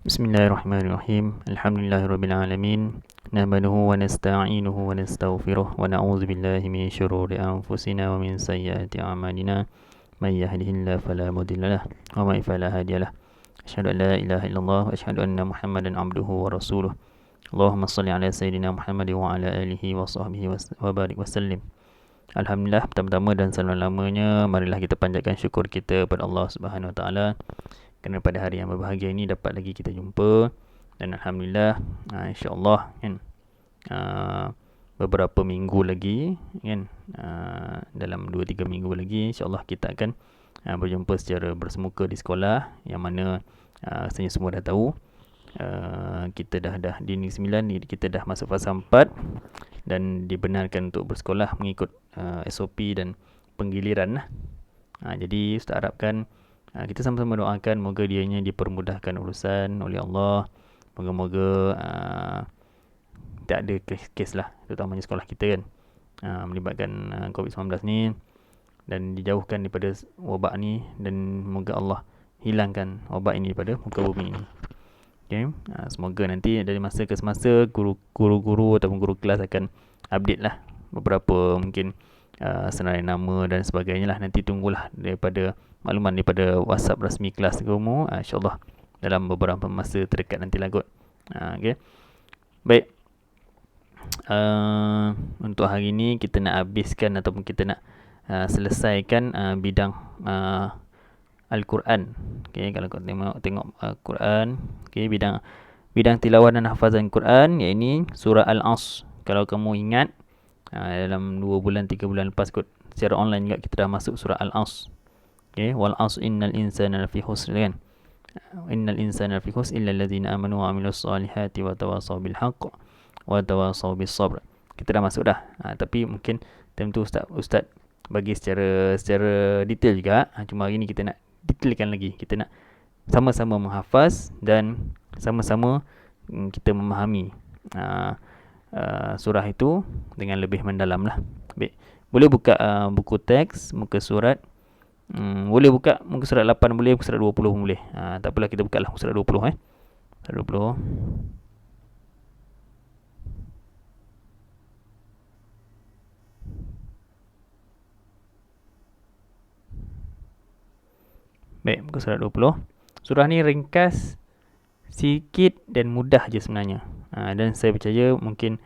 Bismillahirrahmanirrahim. Alhamdulillahirabbil nahmaduhu wa nasta'inuhu wa nastaghfiruh wa na'udzu billahi min syururi anfusina wa min sayyiati a'malina. May yahdihillahu fala mudhillalah wa may fala hadiyalah. Asyhadu an la ilaha illallah wa asyhadu anna Muhammadan abduhu wa rasuluh. Allahumma shalli ala sayidina Muhammad wa ala alihi wa sahbihi wa barik wa sallim. Alhamdulillah, pertama-tama dan selama-lamanya marilah kita panjatkan syukur kita kepada Allah Subhanahu wa taala kerana pada hari yang berbahagia ini dapat lagi kita jumpa. Dan Alhamdulillah, insyaAllah kan, beberapa minggu lagi kan, dalam 2-3 minggu lagi insyaAllah kita akan berjumpa secara bersemuka di sekolah, yang mana rasanya semua dah tahu, kita dah di Negeri Sembilan, kita dah masuk fasa 4 dan dibenarkan untuk bersekolah mengikut SOP dan penggiliran lah. Jadi Ustaz harapkan kita sama-sama doakan moga dianya dipermudahkan urusan oleh Allah. Moga-moga tak ada kes lah, terutamanya sekolah kita kan, melibatkan COVID-19 ni, dan dijauhkan daripada wabak ni, dan moga Allah hilangkan wabak ini daripada muka bumi ini. Okay. Semoga nanti dari masa ke semasa guru-guru ataupun guru kelas akan update lah beberapa mungkin senarai nama dan sebagainya lah. Nanti tunggulah daripada makluman daripada WhatsApp rasmi kelas kamu, insyaAllah dalam beberapa masa terdekat nanti lah kot. Okay. Baik, untuk hari ni kita nak habiskan ataupun kita nak selesaikan bidang Al-Quran. Okay, kalau kau tengok Quran, okay, bidang tilawah dan hafazan Quran, iaitu surah Al-Asr. Kalau kamu ingat, dalam 2 bulan 3 bulan lepas kot, secara online juga kita dah masuk surah Al-Asr. Okay, wal asr innal insana lafi khusr kan. Innal insana lafi khusr illa allazina amanu wa amilus solihati wa tawasaw bil haqq wa tawasaw bis sabr. Kita dah masuk dah. Tapi mungkin time tu ustaz bagi secara detail juga. Cuma hari ni kita nak detailkan lagi. Kita nak sama-sama menghafaz dan sama-sama kita memahami surah itu dengan lebih mendalam lah. Baik. Boleh buka buku teks, muka surat. Boleh buka muka surat 8 boleh, muka surat 20 pun boleh. Tak apalah, kita buka lah muka surat 20 Surat 20. Baik, muka surat 20. Surah ni ringkas, sikit dan mudah je sebenarnya. Dan saya percaya mungkin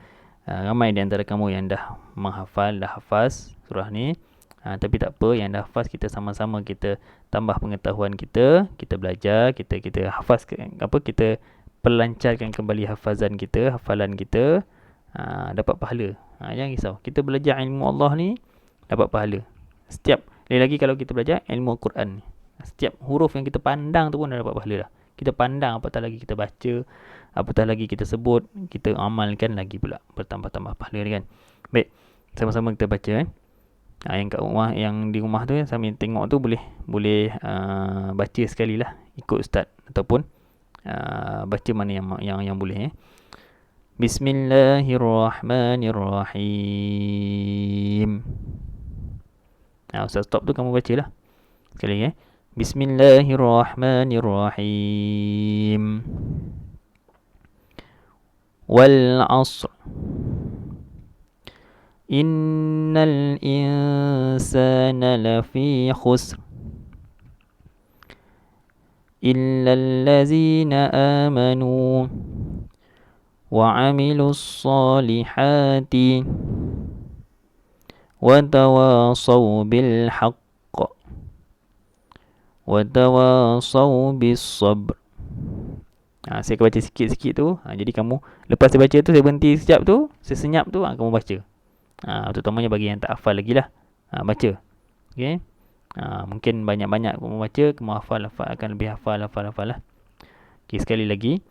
ramai di antara kamu yang dah menghafal, dah hafaz surah ni. Tapi tak apa, yang dah hafaz kita sama-sama kita tambah pengetahuan kita belajar, kita hafaz kita pelancarkan kembali hafazan kita, hafalan kita, dapat pahala. Jangan risau, kita belajar ilmu Allah ni dapat pahala. Setiap lagi kalau kita belajar ilmu Al-Quran ni, setiap huruf yang kita pandang tu pun dah dapat pahala dah. Kita pandang, apatah lagi kita baca, apatah lagi kita sebut, kita amalkan lagi pula, bertambah-tambah pahala kan. Baik, sama-sama kita baca yang kat rumah, yang di rumah tu sambil tengok tu boleh baca sekali lah ikut ustaz, ataupun baca mana yang boleh. Bismillahirrahmanirrahim. Ustaz stop tu, kamu baca lah sekali lagi. Bismillahirrahmanirrahim. Wal asr innal insana lafi khusr illa allazina amanu wa amilus solihati wa tawasaw bil haqq wa tawasaw bis sabr. Saya akan baca sikit-sikit tu. Jadi kamu lepas saya baca tu, saya berhenti sekejap tu, saya senyap tu, kamu baca. Terutamanya bagi yang tak hafal lagi lah, baca. Okay. Mungkin banyak-banyak kamu baca, kamu hafal akan lebih hafal lah. Okay, sekali lagi.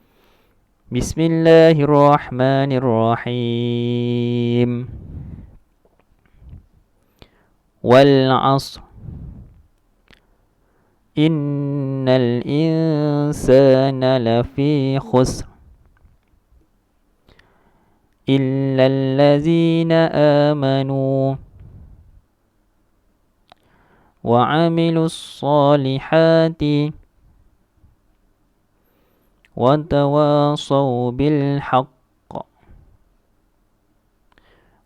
Bismillahirrahmanirrahim. Wal asr innal insana lafi khusr illa allazina amanu wa amilus solihati وتواصوا بالحق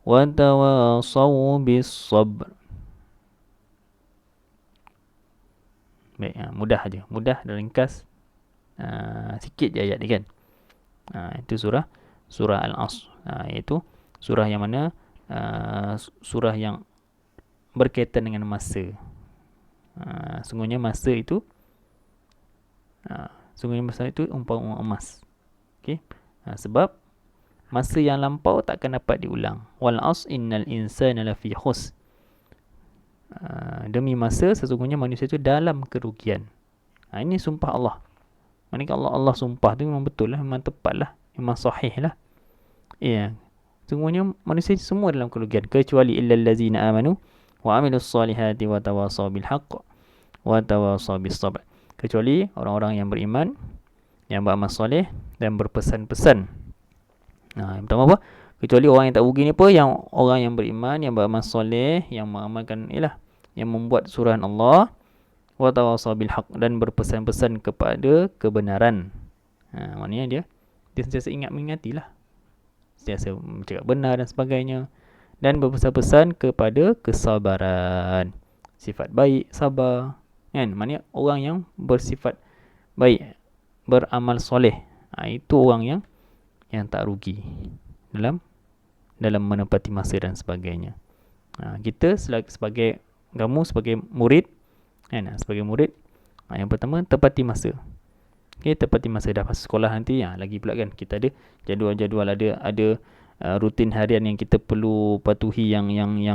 وتواصوا بالصبر. Baik, mudah aja, mudah dan ringkas. Sikit je ayat ni kan. Itu surah Al-Asr. Iaitu surah yang mana surah yang berkaitan dengan masa. Sungguhnya masa itu umpama emas. Okey. Sebab masa yang lampau takkan dapat diulang. Wal asr innal insana lafi khusr. Demi masa sesungguhnya manusia itu dalam kerugian. Ini sumpah Allah. Maksudnya Allah sumpah tu memang betul lah, memang tepat lah, memang sahih lah. Ya. Sesungguhnya manusia semua dalam kerugian kecuali illal ladzina amanu wa amilus solihati wa tawasaw bil haqq wa tawasaw bis sabr. Kecuali orang-orang yang beriman, yang beramal soleh dan berpesan-pesan. Yang pertama apa? Kecuali orang yang tak rugi ni apa? Yang orang yang beriman, yang beramal soleh, yang mengamalkan yang membuat surah Allah, wa tawasaw bil haqq, dan berpesan-pesan kepada kebenaran. Maknanya dia sentiasa mengingatilah, sentiasa bercakap benar dan sebagainya, dan berpesan-pesan kepada kesabaran, sifat baik, sabar kan. Maknanya orang yang bersifat baik, beramal soleh, itu orang yang tak rugi dalam menepati masa dan sebagainya. Kita sebagai kamu sebagai murid kan, sebagai murid, yang pertama tepati masa. Okey, tepati masa. Dah masuk sekolah nanti lagi pula kan, kita ada jadual-jadual, ada rutin harian yang kita perlu patuhi, yang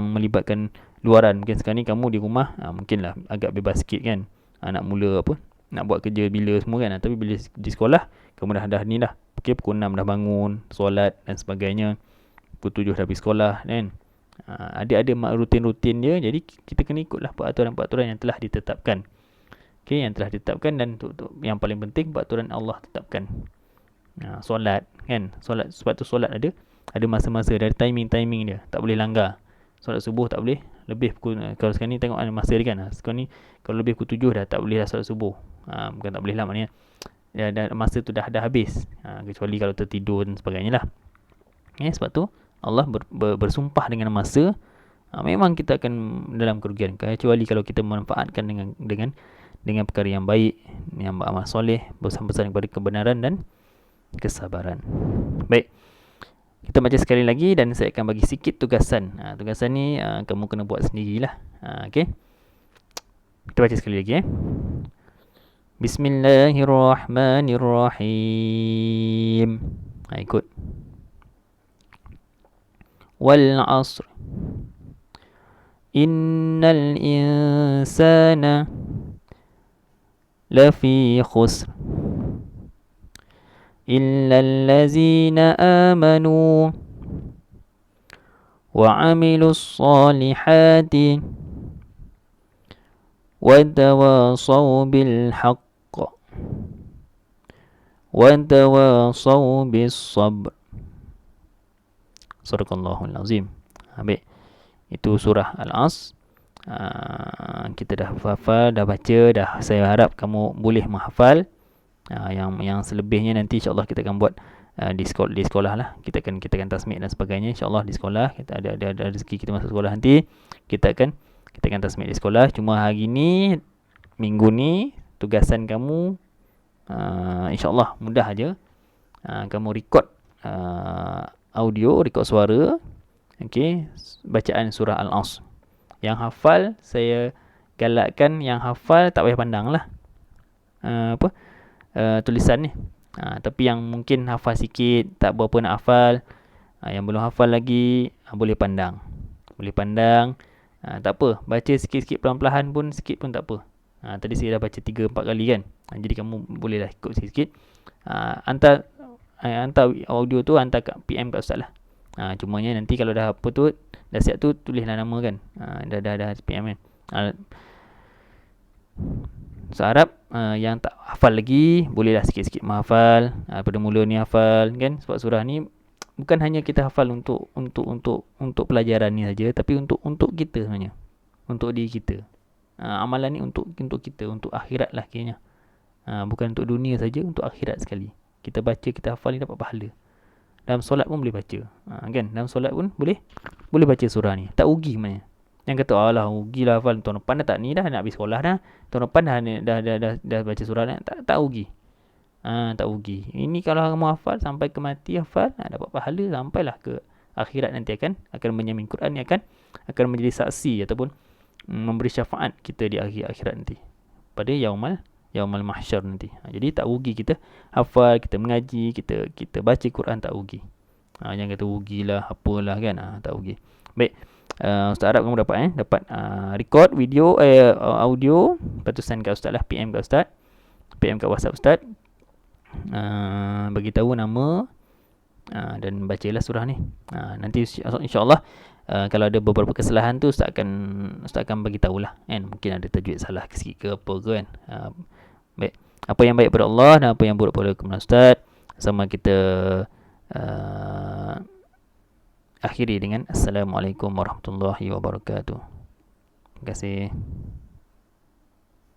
melibatkan luaran. Mungkin sekarang ni kamu di rumah mungkinlah agak bebas sikit kan, nak mula nak buat kerja bila semua kan. Tapi bila di sekolah kamu dah ni dah, okey, pukul 6 dah bangun, solat dan sebagainya, pukul 7 dah pergi sekolah kan. Ada rutin-rutin dia. Jadi kita kena ikutlah peraturan-peraturan yang telah ditetapkan. Okey, yang telah ditetapkan, dan untuk yang paling penting peraturan Allah tetapkan. Solat kan, sebab tu solat ada masa-masa, dari timing dia, tak boleh langgar. Solat subuh tak boleh lebih pukul, kalau sekarang ni tengok ada masa dia kan, sekarang ni kalau lebih pukul 7 dah tak boleh dah solat subuh. Bukan tak boleh lah, maknanya masa tu dah habis, kecuali kalau tertidur dan sebagainya lah. Sebab tu Allah bersumpah dengan masa. Memang kita akan dalam kerugian, kecuali kalau kita memanfaatkan dengan perkara yang baik, yang beramal soleh, berpesan kepada kebenaran dan kesabaran. Baik, kita baca sekali lagi dan saya akan bagi sikit tugasan. Tugasan ni kamu kena buat sendirilah. Okey, kita baca sekali lagi. Bismillahirrahmanirrahim. Ikut. Wal asr innal insana lafi khusr illa allazina amanu wa amilus solihati wa tawasaw bil haqq wa tawasaw bis sabr. Sadaqallahul azim. Baik, itu surah Al-Asr. Kita dah hafal, dah baca, dah. Saya harap kamu boleh menghafal. Yang selebihnya nanti insya-Allah kita akan buat di sekolah lah. Kita akan tasmik dan sebagainya insya-Allah di sekolah. Kita ada rezeki kita masuk sekolah nanti, kita akan tasmik di sekolah. Cuma hari ni, minggu ni, tugasan kamu insya-Allah mudah aja. Kamu record audio, record suara, okey, bacaan surah Al-Asr. Yang hafal, saya galakkan yang hafal tak payah pandang lah tulisan ni. Tapi yang mungkin hafal sikit, tak berapa nak hafal, yang belum hafal lagi, boleh pandang. Tak apa, baca sikit-sikit perlahan-lahan pun, sikit pun tak apa. Tadi saya dah baca 3-4 kali kan. Jadi kamu bolehlah ikut sikit-sikit. Hantar audio tu, hantar kat PM kat ustaz lah. Cumanya nanti kalau dah apa tu, dah siap tu, tulislah nama kan. Dah PM kan. So harap yang tak hafal lagi, bolehlah sikit-sikit menghafal. Pada mula ni hafal kan. Sebab surah ni bukan hanya kita hafal untuk pelajaran ni saja, tapi untuk kita sebenarnya. Untuk diri kita. Amalan ni untuk kita, untuk akhirat lah kiranya. Bukan untuk dunia saja, untuk akhirat sekali. Kita baca, kita hafal ni dapat pahala. Dalam solat pun boleh baca. Kan? Dalam solat pun boleh baca surah ni. Tak rugi mana. Yang kata, alah rugi lah hafal. Tahun depan dah tak ni dah, nak habis sekolah dah. Tahun depan dah baca surah dah. Tak rugi. Tak rugi. Ini kalau kamu hafal sampai ke mati hafal, dapat pahala sampailah ke akhirat nanti akan menyamin Quran ni akan menjadi saksi ataupun memberi syafaat kita di akhirat nanti. Pada yaumal mahsyar nanti. Jadi tak rugi kita hafal, kita mengaji, kita baca Quran, tak rugi. Jangan kata rugilah apalah kan. Tak rugi. Baik. Ustaz harap kamu dapat record video audio, lepas tu send kat Ustaz lah, PM kat Ustaz, PM kat WhatsApp Ustaz, bagi tahu nama, dan bacalah surah ni. Nanti insya-Allah kalau ada beberapa kesalahan tu Ustaz akan bagi tahulah kan. Mungkin ada tajwid salah sikit ke apa ke kan. Baik. Apa yang baik pada Allah dan apa yang buruk pada kemudian Ustaz, sama kita akhiri dengan Assalamualaikum warahmatullahi wabarakatuh. Terima kasih.